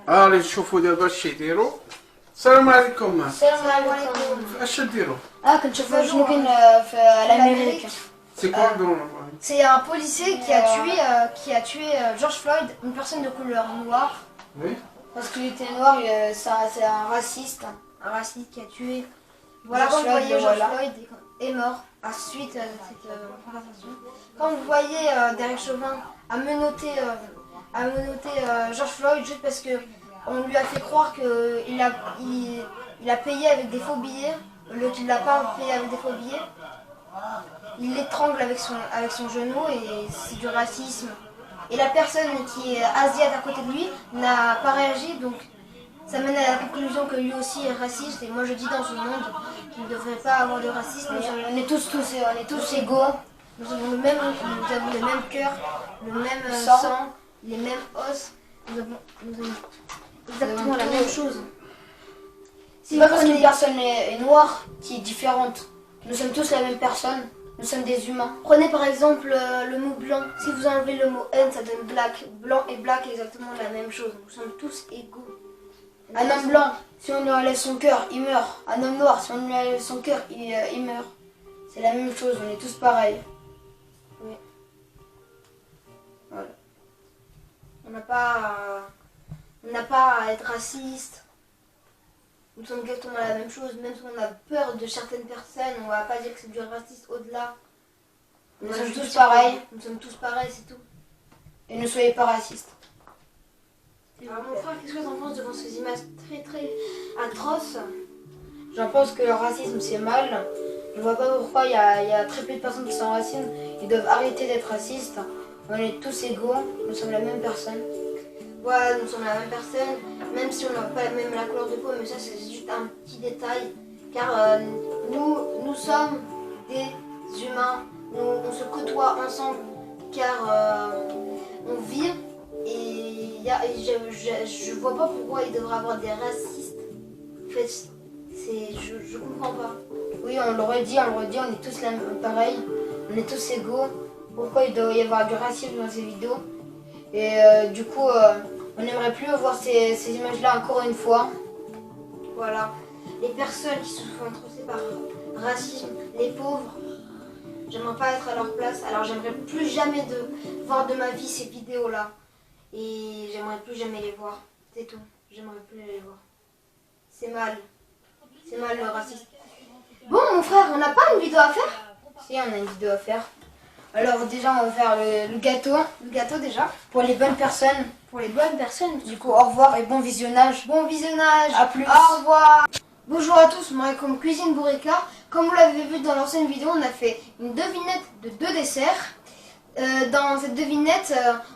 نشوفوا دابا اش يديروا. السلام عليكم. السلام عليكم. اش ديروا؟ كنشوفوا شنو كاين في l'Amérique. C'est quoi le drone? C'est un policier qui a tué George Floyd, une personne de couleur noire. Oui. Parce qu'il était noir, c'est un raciste. Un raciste qui a tué. Voilà, George quand vous voyez Floyd, George voilà. Floyd est mort à suite de cette conversation. Quand vous voyez Derek Chauvin a menotté George Floyd juste parce que on lui a fait croire qu'il a payé avec des faux billets, l'autre il l'a pas payé avec des faux billets. Il l'étrangle avec son genou et c'est du racisme. Et la personne qui est asiate à côté de lui n'a pas réagi, donc ça mène à la conclusion que lui aussi est raciste. Et moi je dis dans ce monde qu'il ne devrait pas avoir de racisme. On est tous égaux. Nous avons le même cœur, le même sang, les mêmes os. Nous avons exactement la même chose. C'est pas parce qu'une personne est noire qui est différente. Nous sommes tous la même personne. Nous sommes des humains. Prenez par exemple le mot blanc. Si vous enlevez le mot N, ça donne black. Blanc et black est exactement la même chose. Nous sommes tous égaux. Un homme blanc, si on lui enlève son cœur, il meurt. Un homme noir, si on lui enlève son cœur, il meurt. C'est la même chose, on est tous pareils. Oui. Voilà. On n'a pas à être raciste. Nous sommes exactement la même chose. Même si on a peur de certaines personnes, on va pas dire que c'est du raciste au-delà. Nous sommes tous pareils. Nous sommes tous pareils, c'est tout. Et ne soyez pas racistes. Alors mon frère, qu'est-ce que t'en penses devant ces images très très atroces? J'en pense que le racisme c'est mal. Je vois pas pourquoi il y a très peu de personnes qui sont racistes. Ils doivent arrêter d'être racistes. On est tous égaux, nous sommes la même personne. Voilà, nous sommes la même personne, même si on n'a pas même la couleur de peau, mais ça c'est juste un petit détail. Car nous sommes des humains, on se côtoie ensemble, car on vit. Et je vois pas pourquoi il devrait avoir des racistes. En fait, je comprends pas. Oui, on le redit, on est tous pareils, on est tous égaux. Pourquoi il doit y avoir du racisme dans ces vidéos? Et du coup, on n'aimerait plus voir ces images-là encore une fois. Voilà. Les personnes qui se font trosser par racisme, les pauvres, j'aimerais pas être à leur place. Alors j'aimerais plus jamais voir de ma vie ces vidéos-là. Et j'aimerais plus jamais les voir. C'est tout. J'aimerais plus les voir. C'est mal. C'est mal le racisme. Bon mon frère, on n'a pas une vidéo à faire? Si, on a une vidéo à faire. Alors déjà, on va faire le gâteau. Le gâteau déjà. Pour les bonnes personnes. Pour les bonnes personnes. Du coup, au revoir et bon visionnage. Bon visionnage. À plus. Au revoir. Bonjour à tous, moi comme Cuisine Boureka. Comme vous l'avez vu dans l'ancienne vidéo, on a fait une devinette de 2 desserts. Dans cette devinette,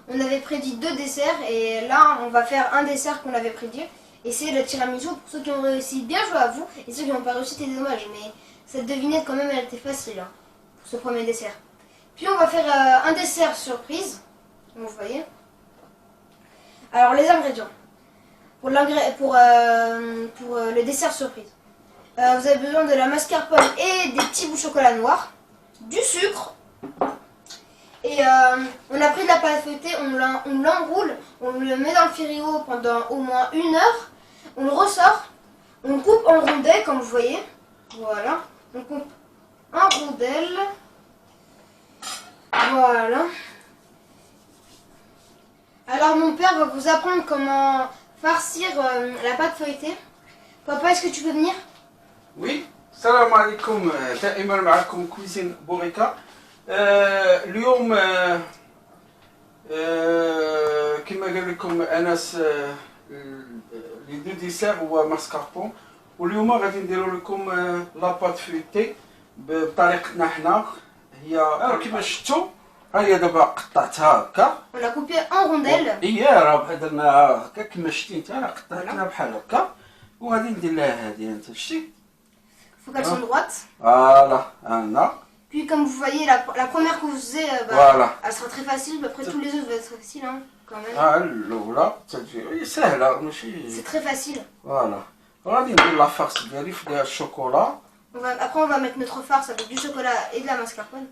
on avait prédit 2 desserts et là, on va faire un dessert qu'on avait prédit. Et c'est le tiramisu. Pour ceux qui ont réussi, bien joué à vous. Et ceux qui n'ont pas réussi, c'était dommage. Mais cette devinette, quand même, elle était facile hein, pour ce premier dessert. Puis on va faire un dessert surprise. Comme vous voyez. Alors les ingrédients. Pour le dessert surprise. Vous avez besoin de la mascarpone et des petits bouts de chocolat noir. Du sucre. Et on a pris de la pâte feuilletée, on l'enroule, on le met dans le frigo pendant au moins 1 heure. On le ressort, on le coupe en rondelles comme vous voyez. Voilà, on coupe en rondelles. Voilà. Alors mon père va vous apprendre comment farcir la pâte feuilletée. Papa, est-ce que tu peux venir? Oui. السلام عليكم. دائما معكم كويزين بوريكا. اليوم كما قال لكم انس لي دو ديسير هو ماسكاربون. واليوم غادي نديرو لكم لاباط فويتي بطريقتنا حنا. هي كما شفتوا ها هي دابا قطعتها هكا. On l'a coupé en rondelles. راه درناها هكا كما شفتي انت، راه قطعتها بحال هكا. وغادي ندير لها هذه انت شتي. Faut qu'elles soient droites. فوالا هنا. Puis comme vous voyez, la première que vous faisiez, Voilà. elle sera très facile. Après tous les autres vont être faciles hein, quand même. الاولى تجي سهله ماشي. C'est très facile. فوالا. غادي ندير لا فارس ديالي فيها الشوكولا. Après on va mettre notre farce avec du chocolat et de la mascarpone.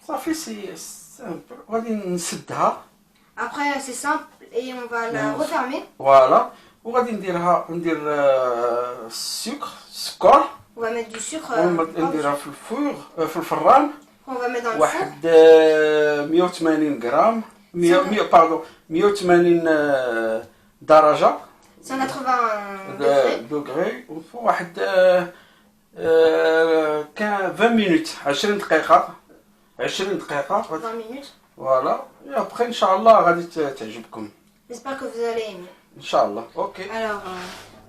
صافي سي سامبل. غادي نسدها. Après, c'est simple et on va la refermer. فوالا وغادي ندير السكر On va mettre du sucre. ونديرها في الفور في الفران On va mettre dans le four. واحد 180 غرام 100 باردون 180 درجة 180 degrés. دوغري واحد 20 مينوت 20 دقيقة 20 دقيقة 20 minutes. فوالا ابخي ان شاء الله غادي تعجبكم J'espère que vous allez aimer. ان شاء الله اوكي Alors,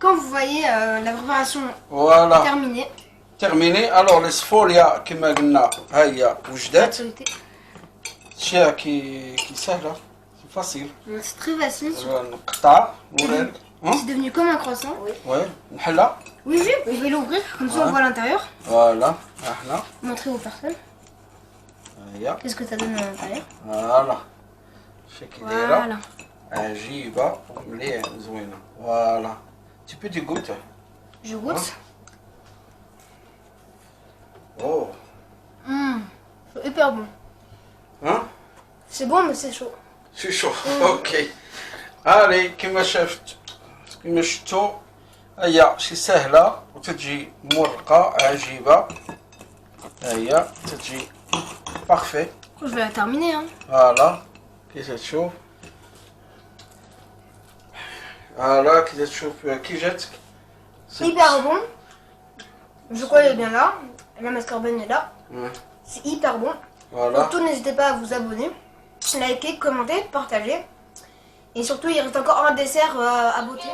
comme vous voyez, la préparation est فوالا terminée. تيرميني الوغ لي صفوليا كما قلنا ها هي وجدات Maturité. شتيها كي سهله سي فاسيل C'est très facile. نقطع نوريك C'est devenu comme un croissant. وي نحلها Oui, oui, vous pouvez l'ouvrir, comme ça on voit l'intérieur. فوالا ها حنا Montrer aux personnes. ها هي Qu'est-ce que ça donne à l'intérieur. فوالا شي كي دايره Voilà. عجيبه مليح زوينه فوالا تي بو دي غوت Je goûte. اوه C'est hyper bon. ها C'est bon, mais c'est chaud. شو شوف اوكي هاني كما شفتوا هي شي سهله وتتجي مرقه عجيبه ها هي تتجي بارفي Je vais la terminer. Hein. فوالا كي تشوف فوالا كي تشوف كي جاتك Hyper bon. Je crois qu'elle est bien là. La mascarpone est là. C'est hyper bon. فوالا Surtout, n'hésitez pas à vous abonner, liker, commenter, partager. Et surtout, il reste encore un dessert à beauté.